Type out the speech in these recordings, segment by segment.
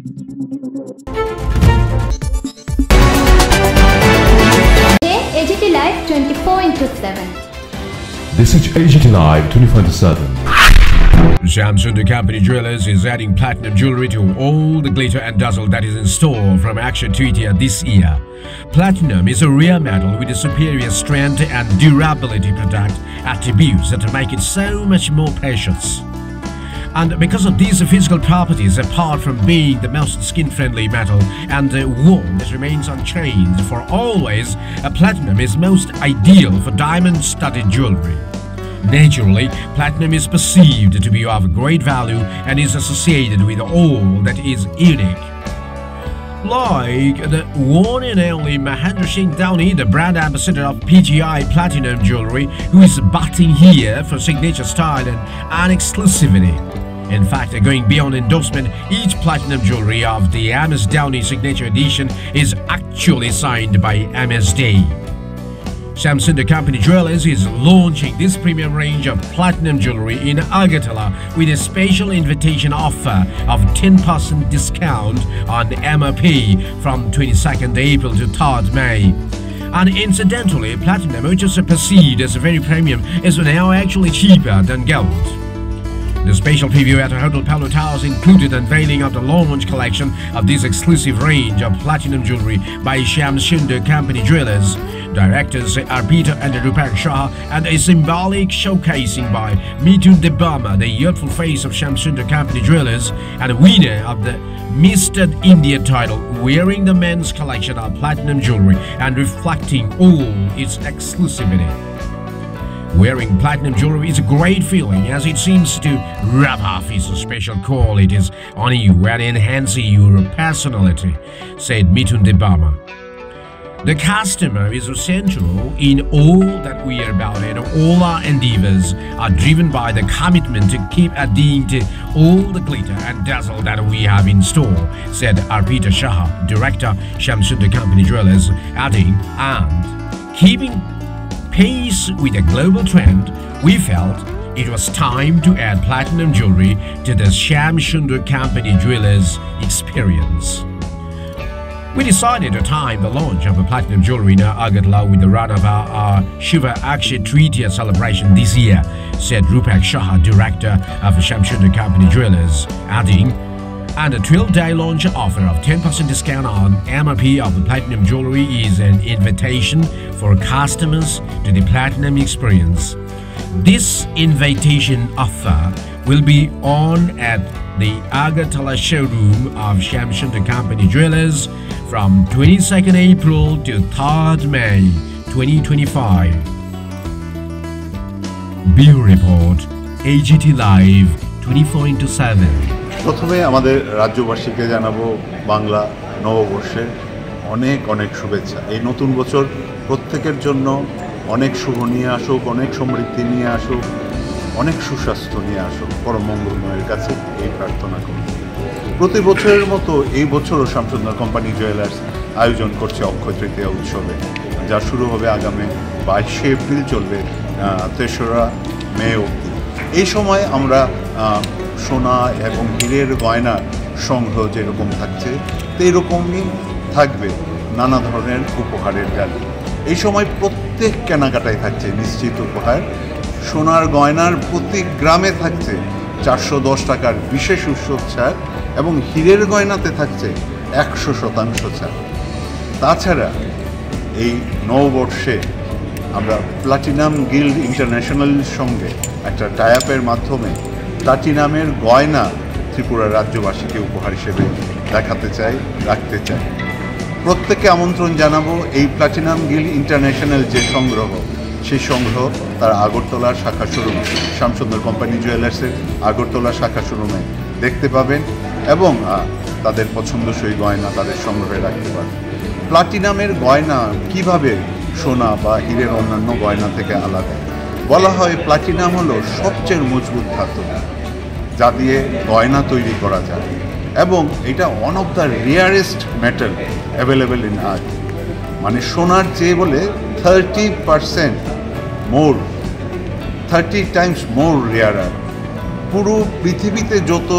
AGT Live 24/7. This is AGT Live 24/7. Shamsunder Company Jewelers is adding platinum jewelry to all the glitter and dazzle that is in store from Akshay Tritiya this year. Platinum is a rare metal with a superior strength and durability product attributes that make it so much more precious. And because of these physical properties, apart from being the most skin-friendly metal and one that remains unchanged for always, platinum is most ideal for diamond-studded jewelry. Naturally, platinum is perceived to be of great value and is associated with all that is unique. Like the one and only Mahendra Singh Dhoni, the brand ambassador of PGI Platinum Jewelry, who is batting here for signature style and exclusivity. In fact, going beyond endorsement, each platinum jewelry of the MS Dhoni Signature Edition is actually signed by MSD. Shamsunder Company Jewelers is launching this premium range of platinum jewelry in Agartala with a special invitation offer of 10% discount on MRP from 22nd April to 3rd May. And incidentally, platinum, which is perceived as very premium, is now actually cheaper than gold. The special preview at Hotel Palo Towers included unveiling of the launch collection of this exclusive range of platinum jewelry by Shamsunder Company Jewelers. Directors Arpita and Rupak Shah, and a symbolic showcasing by Mithun Debbarma, the youthful face of Shamsunder Company Jewelers and winner of the Mr. India title, wearing the men's collection of platinum jewelry and reflecting all its exclusivity. Wearing platinum jewelry is a great feeling as it seems to rub off its special qualities on you and enhance your personality, said Mithun Debbarma. The customer is central in all that we are about, and all our endeavors are driven by the commitment to keep adding to all the glitter and dazzle that we have in store, said Arpita Shah, Director, Shamsunder Company Jewelers, adding, and keeping pace with the global trend, we felt it was time to add platinum jewelry to the Shamsunder Company Jewelers experience. We decided to time the launch of a platinum jewelry in Agartala with the run of our Shiva Akshay Tritiya celebration this year, said Rupak Shah, Director of Shamsunder Company Jewelers, adding, and a 12-day launch offer of 10% discount on MRP of the platinum jewelry is an invitation for customers to the platinum experience. This invitation offer will be on at the Agartala showroom of Shamsunder Company Jewelers from 22nd April to 3rd May 2025. Bureau Report, AGT Live 24/7. প্রথমে আমাদের রাজ্যবাসীকে জানাবো বাংলা নববর্ষের অনেক অনেক শুভেচ্ছা। এই নতুন বছর প্রত্যেকের জন্য অনেক শুভ নিয়ে আসুক, অনেক সমৃদ্ধি নিয়ে আসুক, অনেক সুস্বাস্থ্য নিয়ে আসুক। পরম মঙ্গলময়ের কাছে এই প্রার্থনা করি। প্রতি বছরের মতো এই বছরও শামসুন্দর কোম্পানি জুয়েলার্স আয়োজন করছে অক্ষয় তৃতীয়া উৎসবে, যা শুরু হবে আগামী 22শে এপ্রিল, চলবে 3রা মে অবধি। এই সময় আমরা সোনা এবং হীরের গয়না সংগ্রহ যেরকম থাকছে সেইরকমই থাকবে নানা ধরনের উপহারের গাড়ি। এই সময় প্রত্যেক কেনাকাটায় থাকছে নিশ্চিত উপহার। সোনার গয়নার প্রতি গ্রামে থাকছে 410 টাকার বিশেষ উৎসব ছাড় এবং হীরের গয়নাতে থাকছে 100% ছাড়। তাছাড়া এই নববর্ষে আমরা প্লাটিনাম গিল্ড ইন্টারন্যাশনালের সঙ্গে একটা টাই-আপের মাধ্যমে প্লাটিনামের গয়না ত্রিপুরা রাজ্যবাসীকে উপহার হিসেবে দেখাতে চাই, রাখতে চাই। প্রত্যেককে আমন্ত্রণ জানাবো এই প্লাটিনাম গিল্ড ইন্টারন্যাশনাল যে সংগ্রহ, সেই সংগ্রহ তার আগরতলা শাখা শোরুম, শামসুন্দর কোম্পানি জুয়েলার্সের আগরতলা শাখা শোরুমে দেখতে পাবেন এবং তাদের পছন্দসই গয়না তাদের সংগ্রহে রাখতে পারবেন। প্লাটিনামের গয়না কিভাবে সোনা বা হীরের অন্যান্য গয়না থেকে আলাদা? বলা হয় প্লাটিনাম হলো সবচেয়ে মজবুত ধাতু যা দিয়ে গয়না তৈরি করা যায় এবং এটা one of the rarest metal available in আর্থ। মানে সোনার চেয়ে বলে 30% মোর, 30 টাইমস মোর রেয়ারার। পুরো পৃথিবীতে যত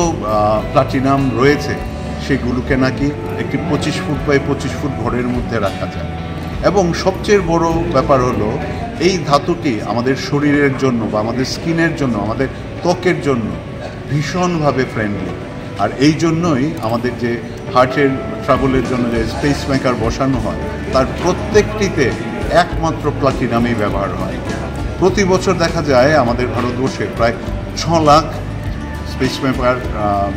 প্লাটিনাম রয়েছে সেগুলোকে নাকি একটি 25 ফুট বাই 25 ফুট ঘরের মধ্যে রাখা যায়। এবং সবচেয়ে বড় ব্যাপার হলো এই ধাতুটি আমাদের শরীরের জন্য বা আমাদের স্কিনের জন্য, আমাদের ত্বকের জন্য ভীষণভাবে ফ্রেন্ডলি। আর এই জন্যই আমাদের যে হার্টের ট্রাবলের জন্য যে স্পেস মেকার বসানো হয় তার প্রত্যেকটিতে একমাত্র প্লাটিনামই ব্যবহার হয়। প্রতি বছর দেখা যায় আমাদের ভারতবর্ষে প্রায় 6 লাখ স্পেস মেকার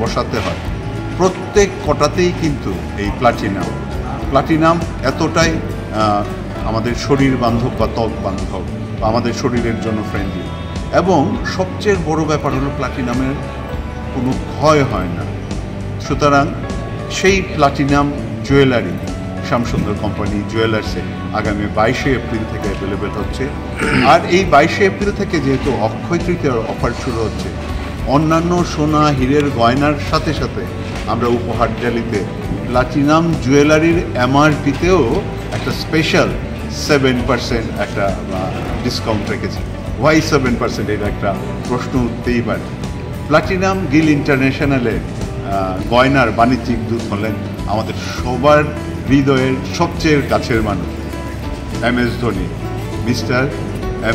বসাতে হয়। প্রত্যেক কটাতেই কিন্তু এই প্লাটিনাম এতটাই আমাদের শরীর বান্ধব বা ত্বক বান্ধব বা আমাদের শরীরের জন্য ফ্রেন্ডলি। এবং সবচেয়ে বড় ব্যাপার হলো প্লাটিনামের কোনো ক্ষয় হয় না। সুতরাং সেই প্লাটিনাম জুয়েলারি শ্যামসুন্দর কোম্পানি জুয়েলার্সে আগামী 22শে এপ্রিল থেকে অ্যাভেলেবেল হচ্ছে। আর এই 22শে এপ্রিল থেকে যেহেতু অক্ষয় তৃতীয়ার অফার শুরু হচ্ছে, অন্যান্য সোনা হীরের গয়নার সাথে সাথে আমরা উপহার জালিতে প্লাটিনাম জুয়েলারির এমআরপিতেও একটা স্পেশাল 7% একটা ডিসকাউন্ট রেখেছি। ওয়াই 7%? এটা একটা প্রশ্ন উঠতেই পারে। প্লাটিনাম গিল ইন্টারন্যাশনালে গয়নার বাণিজ্যিক দূত হলেন আমাদের সবার হৃদয়ের সবচেয়ে কাছের মানুষ MS Dhoni, mister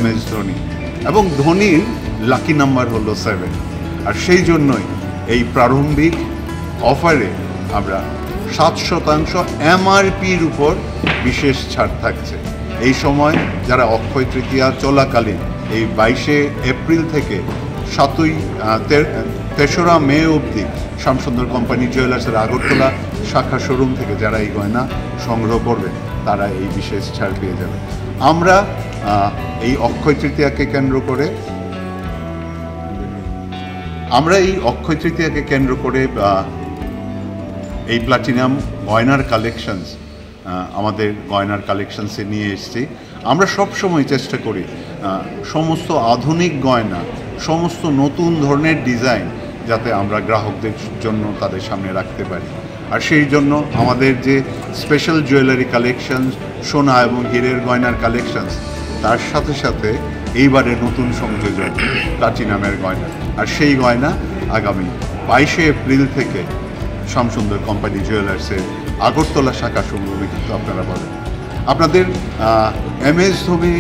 MS Dhoni. এবং ধোনির লাকি নাম্বার হলো 7। আর সেই জন্যই এই প্রারম্ভিক অফারে আমরা 7% এমআরপির উপর বিশেষ ছাড় থাকছে। এই সময় যারা অক্ষয় তৃতীয়া চলাকালীন এই 22শে এপ্রিল থেকে 3রা মে অবধি শ্যামসুন্দর কোম্পানি জুয়েলার্সের আগরতলা শাখা শোরুম থেকে যারা এই গয়না সংগ্রহ করবে তারা এই বিশেষ ছাড় পেয়ে যাবে। আমরা এই অক্ষয় তৃতীয়াকে কেন্দ্র করে এই প্লাটিনাম গয়নার কালেকশনস আমাদের গয়নার কালেকশনসে নিয়ে এসেছি। আমরা সবসময় চেষ্টা করি সমস্ত আধুনিক গয়না, সমস্ত নতুন ধরনের ডিজাইন যাতে আমরা গ্রাহকদের জন্য তাদের সামনে রাখতে পারি। আর সেই জন্য আমাদের যে স্পেশাল জুয়েলারি কালেকশনস, সোনা এবং হীরের গয়নার কালেকশনস, তার সাথে সাথে এইবারের নতুন সংযোজন প্লাটিনামের গয়না। আর সেই গয়না আগামী 22শে এপ্রিল থেকে শ্যামসুন্দর কোম্পানি জুয়েলার্সের আগরতলা শাখা শোরুমে কিন্তু আপনারা পাবেন। আপনাদের MS ধোনি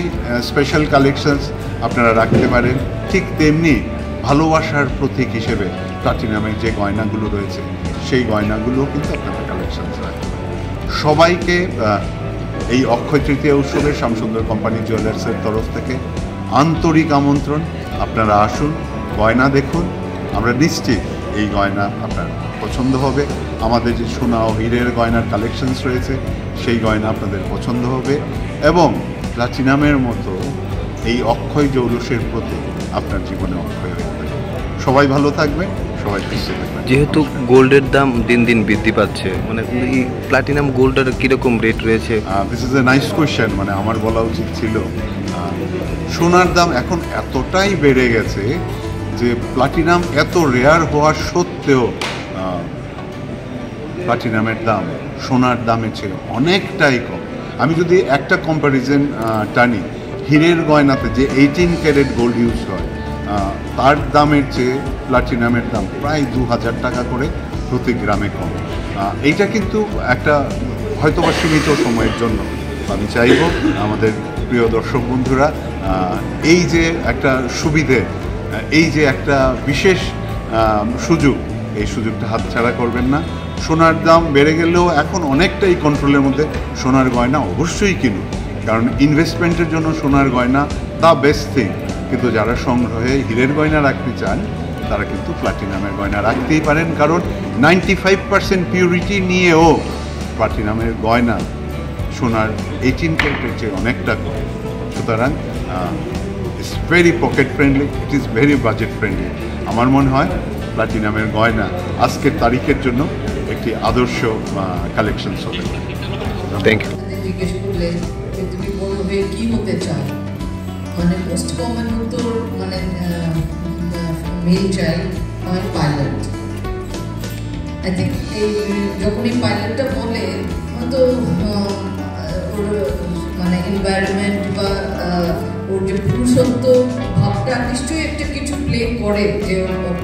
স্পেশাল কালেকশনস আপনারা রাখতে পারেন। ঠিক তেমনি ভালোবাসার প্রতীক হিসেবে প্লাটিনামের যে গয়নাগুলো রয়েছে সেই গয়নাগুলোও কিন্তু আপনাদের কালেকশনস রাখতে পারেন। সবাইকে এই অক্ষয় তৃতীয়া উৎসবে শ্যামসুন্দর কোম্পানি জুয়েলার্সের তরফ থেকে আন্তরিক আমন্ত্রণ। আপনারা আসুন, গয়না দেখুন। আমরা নিশ্চিত এই গয়না আপনার পছন্দ হবে। আমাদের যে সোনা ও হীরের গয়নার কালেকশনস রয়েছে সেই গয়না আপনাদের পছন্দ হবে। এবং প্লাটিনামের মতো এই অক্ষয় জৌলসের প্রতি আপনার জীবনে অক্ষয় হয়ে থাকবে। সবাই ভালো থাকবে, সবাই সুস্থ থাকবেন। যেহেতু গোল্ডের দাম দিন দিন বৃদ্ধি পাচ্ছে, মানে এই প্লাটিনাম গোল্ডের কীরকম রেট রয়েছে? This is a nice question. মানে আমার বলা উচিত ছিল, সোনার দাম এখন এতটাই বেড়ে গেছে যে প্লাটিনাম এত রেয়ার হওয়া সত্ত্বেও প্লাটিনামের দাম সোনার দামের চেয়ে অনেকটাই কম। আমি যদি একটা কম্প্যারিজন টানি, হীরের গয়নাতে যে 18 ক্যারেট গোল্ড ইউজ হয় তার দামের চেয়ে প্লাটিনামের দাম প্রায় 2000 টাকা করে প্রতি গ্রামে কম। এইটা কিন্তু একটা হয়তোবা সীমিত সময়ের জন্য। আমি চাইব আমাদের প্রিয় দর্শক বন্ধুরা এই যে একটা সুবিধে, এই যে একটা বিশেষ সুযোগ, এই সুযোগটা হাতছাড়া করবেন না। সোনার দাম বেড়ে গেলেও এখন অনেকটাই কন্ট্রোলের মধ্যে। সোনার গয়না অবশ্যই কিনুন, কারণ ইনভেস্টমেন্টের জন্য সোনার গয়না দ্য বেস্ট থিং। কিন্তু যারা সংগ্রহে হীরের গয়না রাখতে চান তারা কিন্তু প্লাটিনামের গয়না রাখতেই পারেন, কারণ 95% পিউরিটি নিয়েও প্লাটিনামের গয়না সোনার 18 ক্যারেটের চেয়ে অনেকটা কম। সুতরাং it's very pocket friendly, it is very budget friendly. আমার মনে হয় প্লাটিনামের গয়না আজকের তারিখের জন্য একটি আদর্শ কালেকশন হবে। Thank you. জিজ্ঞেস করলে যে তুমি বড় হয়ে কি হতে চাও, মানে মোস্ট কমন উত্তর মানে মেল চাইল্ড হয় পাইলট। আই থিঙ্ক এই যখন এই পাইলটটা বলে হয়তো ওর মানে এনভায়রনমেন্ট বা ওর যে পুরুষত্ব ভাবটা নিশ্চয়ই একটা কিছু প্লে করে যে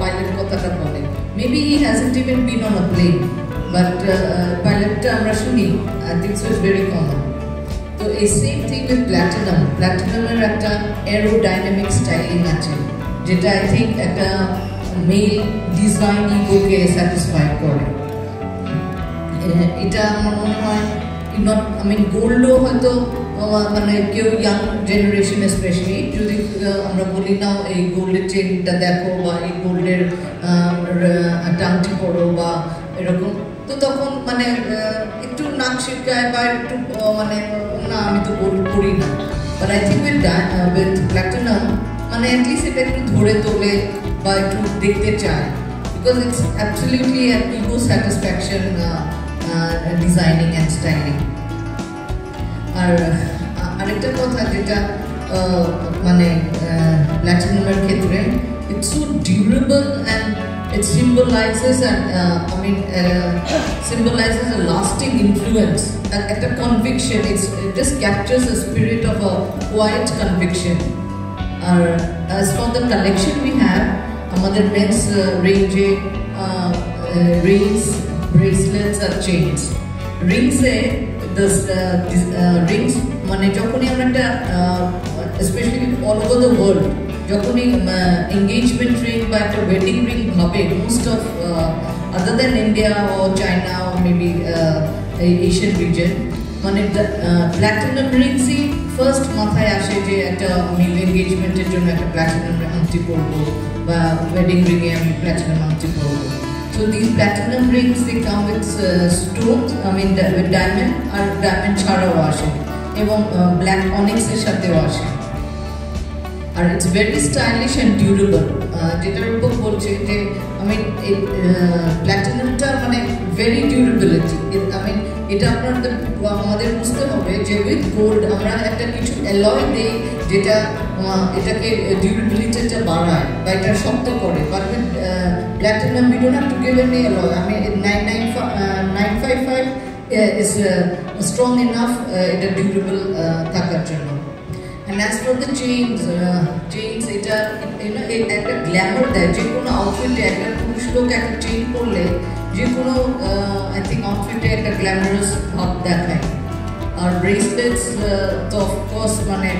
পাইলট কথাটা বলে। Maybe he hasn't even been on a plane, but পাইলটটা আমরা শুনি, I think so it's very common. তো এই সেম থিং উইথ প্ল্যাটিনামের একটা অ্যারোডাইনামিক স্টাইলিং আছে, যেটা আই থিঙ্ক একটা মেল ডিজাইন ইগোকে স্যাটিসফাই করে। এটা আমার মনে হয় নট, আই মিন গোল্ডও হয়তো মানে কেউ ইয়াং জেনারেশন স্পেশালি যদি আমরা বলি না এই গোল্ডের চেনটা দেখো বা এই গোল্ডের টাংটি পড়ো বা এরকম, তো তখন মানে একটু নাক শিরকায় বা একটু মানে না আমি তো গোল্ড পড়ি না। But I think with platinum মানে অ্যাটলিস্ট এটা একটু ধরে তোলে বা একটু দেখতে চায়, because it's absolutely an ego satisfaction designing and styling. আর আরেকটা কথা যেটা মানে প্ল্যাটিনামের ক্ষেত্রে it's so durable and it symbolizes symbolizes a lasting influence, a conviction. It just captures the spirit of a quiet conviction. As for the collection we have, আমাদের men's range rings, bracelets আর chains. Rings rings মানে যখনই আমরা একটা especially all over the world যখনই engagement ring বা একটা wedding ring ভাবে, most of other than India or China or maybe Asian region, মানে platinum ringsই ফার্স্ট মাথায় আসে যে একটা আমি এঙ্গেজমেন্টের জন্য একটা প্ল্যাটিনাম আংটি পরবো বা wedding ring এ আমি প্ল্যাটিনাম আংটি পরবো। So these platinum rings they come with stones, I mean with diamond R diamond ছাড়াও আসে এবং black onyx এর সাথেও আসে। আর it's very stylish and durable, যেটার উপর বলছে যে আমি প্ল্যাটিনামটা মানে ভেরি ডিউরেবিলিটি। আই মিন এটা আমাদের বুঝতে হবে যে উইথ গোল্ড আমরা একটা কিছু অ্যালয় দিই যেটা এটাকে ডিউরেবিলিটিটা বাড়ায় বা এটা শক্ত করে, but with platinum we don't have to give any alloy. আমি 955 ইজ স্ট্রং ইনাফ এটা ডিউরেবল থাকার জন্য। And as for the chains, এটা একটা গ্ল্যামার দেয়, যে কোনো আউটফিটে একটা পুরুষ লোক একটা চেইন পরলে যে কোনো আই থিঙ্ক আউটফিটে একটা গ্ল্যামারাস ভাব দেখায়। আর ব্রেসলেটস তো অফকোর্স মানে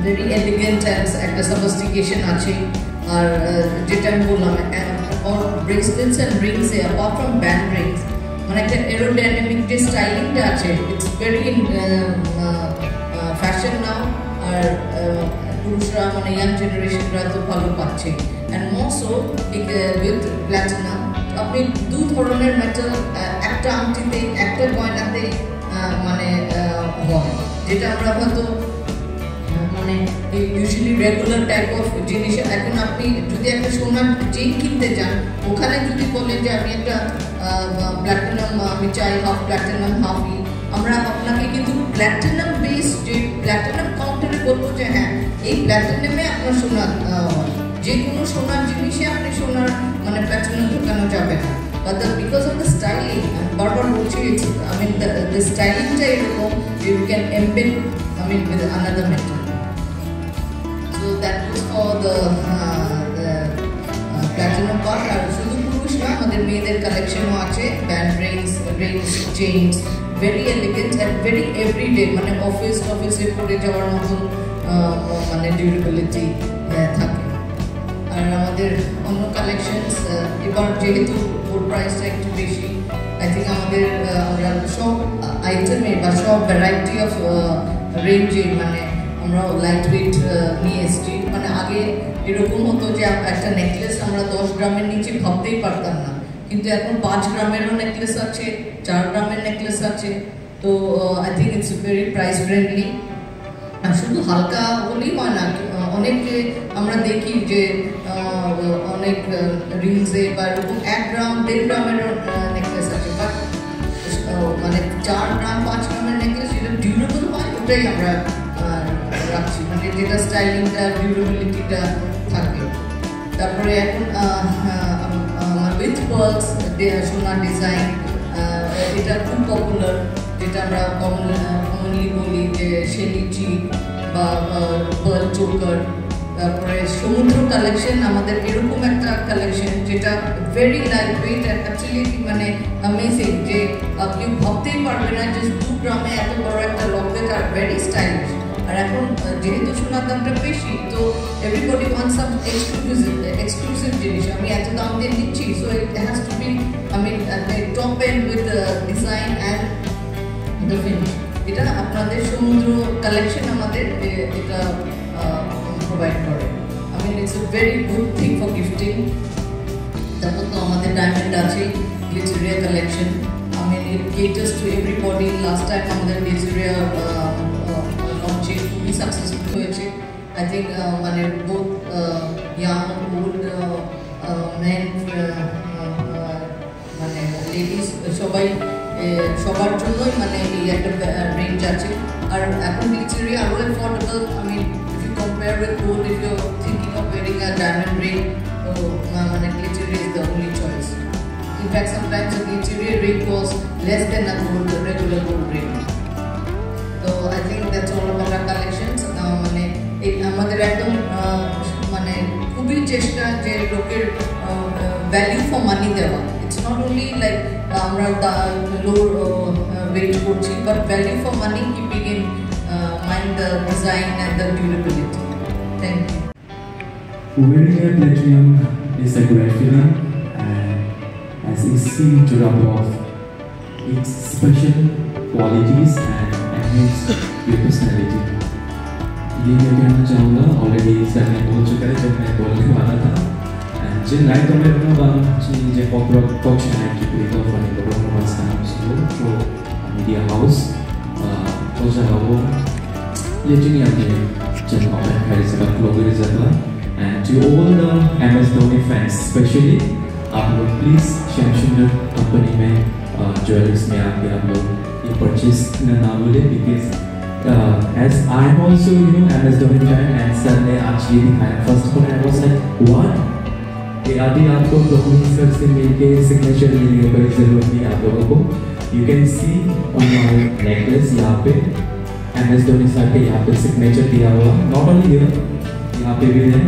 ভেরি এলিগেন্ট একটা সফিস্টিকেশন আছে। আর যেটা আমি বললাম bracelets and Rings apart from band Rings মানে একটা এরোডাইনামিক যে স্টাইলিংটা আছে ইটস ভেরি ফ্যাশন নাও। আর পুরুষরা মানে ইয়াং জেনারেশনরা তো ভালো পাচ্ছে। অ্যান্ড মোসো উইথ প্ল্যাটিনাম আপনি দু ধরনের মেটাল একটা আংটিতে একটা গয়নাতে মানে হয়, যেটা আমরা হয়তো মানে ইউজুয়ালি রেগুলার টাইপ অফ জিনিস। এখন আপনি যদি একটা সোনার চেইন কিনতে চান, ওখানে যদি বলেন যে আমি একটা প্ল্যাটিনাম আমি চাই হাফ প্ল্যাটিনাম হাফ আমরা আপনাকে কিন্তু প্ল্যাটিনাম বেস যে প্ল্যাটিনাম কাউন্টারে বলবো যে হ্যাঁ এই প্ল্যাটিনামে আপনার সোনার হয়, যে কোনো সোনার জিনিসে আপনি সোনার মানে প্ল্যাটিনাম ঢোকানো যাবে না। But because of the styling বারবার বলছি আই মিন দ্য স্টাইলিংটা এরকম যে you can embed I mean with another metal. So that was for the platinum part. আর শুধু পুরুষ না, আমাদের মেয়েদের কালেকশনও আছে, band rings chains, very elegant and very everyday মানে অফিসে পরে যাওয়ার মতন মানে ডিউরেবিলিটি থাকে। আর আমাদের অন্য কালেকশনস এবার যেহেতু ওর প্রাইসটা একটু বেশি, আই থিঙ্ক আমাদের আমরা সব আইটেমে বা সব ভ্যারাইটি অফ রেঞ্জে মানে আমরা লাইট ওয়েট নিয়ে এসেছি। মানে আগে এরকম হতো যে একটা নেকলেস আমরা 10 গ্রামের নিচে ভাবতেই পারতাম না, কিন্তু এখন 5 গ্রামেরও নেকলেস আছে, 4 গ্রামের নেকলেস আছে। তো I think it's very price friendly. আর শুধু হালকা হলেই হয় না, অনেকে আমরা দেখি যে অনেক রিংসে বা এরকম 1 গ্রাম 1.5 গ্রামেরও নেকলেস আছে, বাট মানে 4 গ্রাম 5 গ্রামের নেকলেস যেটা ডিউরেবল হয় ওটাই আমরা রাখছি, মানে যেটা স্টাইলিংটা ডিউরেবিলিটিটা থাকে। তারপরে এখন উইথ পার্লস সোনার ডিজাইন এটা খুব পপুলার, যেটা আমরা কমনলি বলি যে শেলি চিক বা পার্ল চোকার তারপরে সমুদ্র কালেকশন, আমাদের এরকম একটা কালেকশন যেটা very light weight and actually মানে অ্যামেজিং, যে আপনি ভাবতেই পারবেন না যে 2 গ্রামে এত বড় একটা লকেট আর ভেরি স্টাইলিশ। আর এখন যেহেতু সোনার দামটা বেশি, তো এভরিবডি ওয়ান্টস সাম এক্সক্লুসিভ জিনিস। আমি এত দাম দিয়ে দিচ্ছি, so it has to be top end with design and the finish. এটা আপনাদের সমুদ্র কালেকশন আমাদের এটা প্রোভাইড করে। It's a very good thing for gifting. তারপর তো আমাদের ডায়মন্ড আছে, Glitteria collection. It caters to everybody. Last time আমাদের গ্লিটেরিয়া লঞ্চে খুবই সাকসেসফুল হয়েছে। আই থিঙ্ক মানে বোথ ইয়াং ওল্ড মেন মানে লেডিস সবাই সবার জন্যই মানে এই একটা রেঞ্জ আছে। আর এখন গ্লিটেরিয়া আরও affordable. if you compare with gold, if you're thinking of wearing a diamond ring, so glittery is the only choice. In fact, sometimes a glittery ring costs less than a regular gold ring. So I think that's all about our collections. আমাদের একদম খুবই চেষ্টা যে লোকের value for money দেওয়া। It's not only like আমরা লো wait করছি, but value for money keeping in mind the design and the durability. Thank you. Wearing a platinum is a great feeling, and as it seems to rub off its special qualities and enhance your personality. ये मैं कहना चाहूँगा, already sir ने बोल चुका है जब मैं बोलने वाला था। And जिन लाइटों में अपना बात चीज़ें पॉपुलर ऑप्शन है कि कोई तो फनी को रोकना मत तो मीडिया हाउस तो जहाँ Platinum channel of Harrisburg Global Reservoir, and to all the MS Dhoni fans especially, आप लोग प्लीज शैमसुंदर कंपनी में ज्वेलर्स में आके आप लोग ये परचेज ना भूलें, because as I am also MS Dhoni fan, and sir ने आज ये दिखाया first of all I was like what, ये अभी आपको धोनी सर से मिलके सिग्नेचर लेने की जरूरत नहीं आप लोगों को। You can see on my necklace यहाँ पे MS धोनी सर के यहाँ पे सिग्नेचर दिया हुआ, नॉट ओनली हियर यहाँ पे भी है।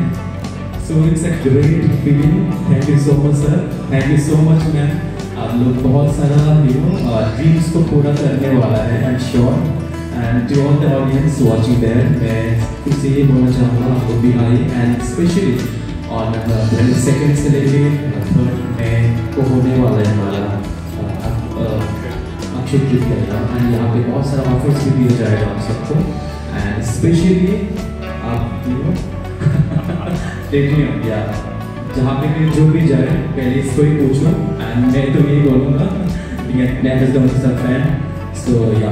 So it's a great feeling. Thank you so much sir, thank you so much ma'am. आप लोग बहुत सारा ड्रीम्स को पूरा करने वाला है, I am sure. And to all the audience watching there, मैं फिर से ये बोलना चाहूँगा आप लोग भी आइए, एंड स्पेशली ऑन 22 से लेके 3 मई को होने वाला है हमारा ट्रिप करेगा, एंड यहाँ पे बहुत सारा ऑफर्स भी दिया जाएगा आप सबको, एंड स्पेशली आप प्लेटिनम या जहाँ पे भी जो भी जाए पहले इसको ही पूछो, एंड मैं तो यही बोलूँगा मैं एज द फैन, सो या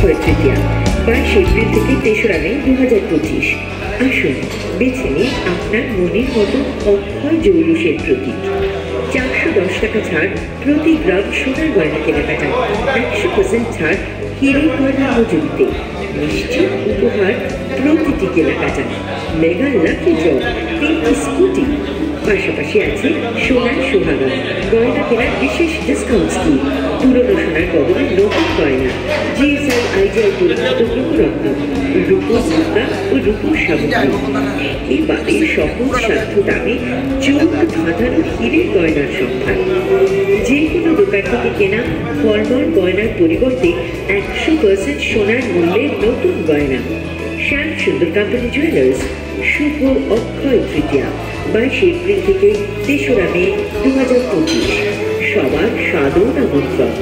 অক্ষয় তৃতীয়া 22 এপ্রিল থেকে 3রা মে 2025। আসুন বেছে নিন আপনার মনের মতো অক্ষয় জৌলুসের প্রতীক। 410 টাকা ছাড় প্রতি গ্রাম সোনার গয়না কেনাকাটায়, 100% ছাড় হীরের গয়নার মজুরিতে, নিশ্চিত উপহার প্রতিটি কেনাকাটায়, মেগা লাকি ড্র, 3টি স্কুটি, পাশাপাশি আছে সোনার সোহাগা, গয়না কেনার বিশেষ ডিসকাউন্ট স্কিম, পুরনো সোনার বদলে নতুন গয়না, জিএসআই আইজিআই পরিচিত গ্রহরত্ন, রূপোর মুদ্রা ও রূপোর সামগ্রী, এবারে সহজ সাধ্য দামে চোখ ধাঁধানো হীরের গয়নার সম্ভার। যে কোনো দোকান থেকে কেনা হলমার্ক গয়নার পরিবর্তে 100% সোনার মূল্যের নতুন গয়না। শ্যাম সুন্দর কোম্পানি জুয়েলার্স, শুভ অক্ষয় তৃতীয়া 22 এপ্রিল থেকে 3রা মে 2025। সবার সাদর আমন্ত্রণ।